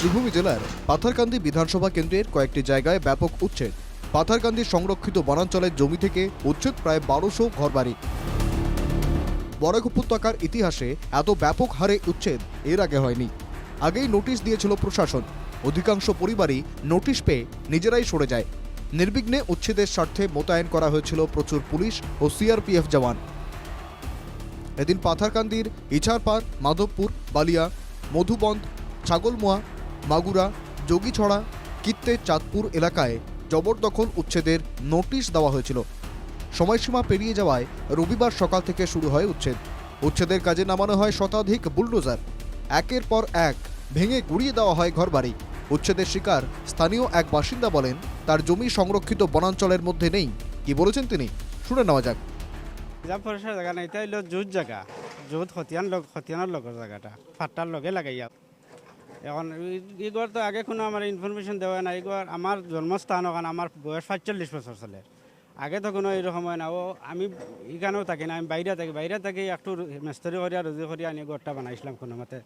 শ্রীভূমি জেলার পাথারকান্দি বিধানসভা কেন্দ্রের কয়েকটি জায়গায় ব্যাপক উচ্ছেদ। পাথারকান্দি সংরক্ষিত বনাঞ্চলের জমি থেকে উচ্ছেদ প্রায় 1200 ঘরবাড়ি। বরাক উপত্যকার ইতিহাসে এত ব্যাপক হারে উচ্ছেদ এর আগে হয়নি। আগেই নোটিশ দিয়েছিল প্রশাসন। অধিকাংশ পরিবারই নোটিশ পেয়ে নিজেরাই সরে যায়। নির্বিঘ্নে উচ্ছেদের স্বার্থে মোতায়েন করা হয়েছিল প্রচুর পুলিশ ও সিআরপিএফ জওয়ান। এদিন পাথারকান্দির ইছারপাড়, মাধবপুর, বালিয়া, মধুবন্দ, ছাগলমোয়া, মাগুরা, যোগীছড়া, কিত্তে, চাঁদপুর এলাকায় জবরদখল উচ্ছেদের নোটিশ দেওয়া হয়েছিল। সময়সীমা পেরিয়ে যাওয়ায় রবিবার সকাল থেকে শুরু হয় উচ্ছেদ। উচ্ছেদের কাজে নামানো হয় শতাধিক বুলডোজার। একের পর এক ভেঙে গুড়িয়ে দেওয়া হয় ঘরবাড়ি। উচ্ছেদের শিকার স্থানীয় এক বাসিন্দা বলেন, তার জমি সংরক্ষিত বনাঞ্চলের মধ্যে নেই। কি বলেছেন তিনি, শুনে নেওয়া যাক। জায়গা না, এটা হইল জুত জায়গা, জুত খতিয়ানোর লগের জায়গাটা ফাট্টার লগে লাগাইয়া। এখন এইগর তো আগে কোনো আমার ইনফরমেশন দেওয়া না। এইগর আমার জন্মস্থান, ওখানে আমার বয়স 45 বছর চলে। আগে তো কোনো এইরকম হয় না। ও আমি এখানেও থাকি না, আমি বাইরে থাকি একটু মেস্তরি করিয়া রুজি করিয়া আনি ঘরটা বানাইছিলাম কোনো মতে।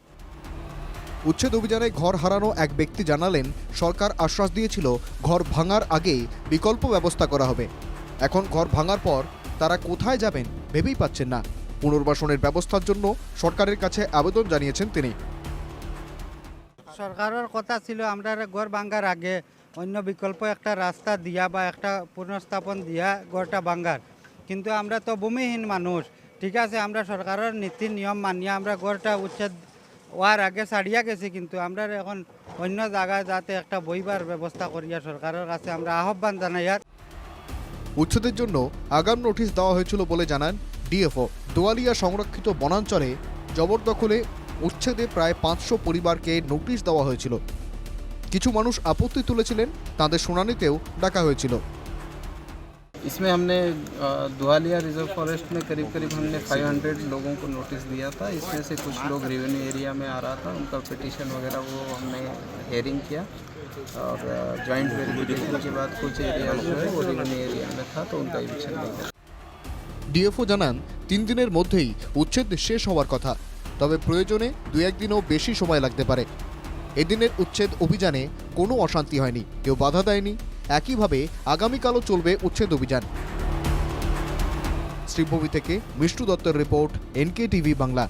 উচ্ছেদ অভিযানে ঘর হারানো এক ব্যক্তি জানালেন, সরকার আশ্বাস দিয়েছিল ঘর ভাঙার আগেই বিকল্প ব্যবস্থা করা হবে। এখন ঘর ভাঙার পর তারা কোথায় যাবেন ভেবেই পাচ্ছেন না। পুনর্বাসনের ব্যবস্থার জন্য সরকারের কাছে আবেদন জানিয়েছেন তিনি। সরকারের কথা ছিল আমরা ঘর ভাঙার আগে অন্য বিকল্প একটা রাস্তা দিয়া বা একটা পুনঃস্থাপন দিয়া ঘরটা ভাঙার, কিন্তু আমরা তো ভূমিহীন মানুষ। ঠিক আছে, আমরা সরকারের নীতি নিয়ম মানিয়ে আমরা ঘরটা উচ্ছেদ হওয়ার আগে ছাড়িয়া গেছি, কিন্তু আমরা এখন অন্য জায়গায় যাতে একটা বইবার ব্যবস্থা করিয়া সরকারের কাছে আমরা আহ্বান জানাই। উচ্ছেদের জন্য আগাম নোটিশ দেওয়া হয়েছিল বলে জানান ডিএফও। দোয়ালিয়া সংরক্ষিত বনাঞ্চলে জবরদখলে উচ্ছেদে প্রায় 500 পরিবারকে নোটিশ দেওয়া হয়েছিল। কিছু মানুষ আপত্তি তুলেছিলেন, তাদের শুনানিতেও ডাকা হয়েছিল। इसमें हमने दुआलिया रिजर्व फॉरेस्ट में करीब हमने 500 लोगों को नोटिस दिया था। इसमें से कुछ लोग रेवेन्यू एरिया में आ रहा था, उनका पिटीशन वगैरह वो हमने हेयरिंग किया और जॉइंट वेरिफिकेशन के बाद कुछ एरिया जो है वो रेवेन्यू एरिया में था तो उनका इविक्शन नहीं था। ডিএফও জানান 3 দিনের মধ্যেই উচ্ছেদ শেষ হওয়ার কথা, তবে প্রয়োজনে 2-1 দিনও বেশি সময় লাগতে পারে। এদিনের উচ্ছেদ অভিযানে কোনো অশান্তি হয়নি, কেউ বাধা দেয়নি। একইভাবে আগামীকালও চলবে উচ্ছেদ অভিযান। শ্রীভূমি থেকে মিষ্টু দত্তের রিপোর্ট, NK টিভি বাংলা।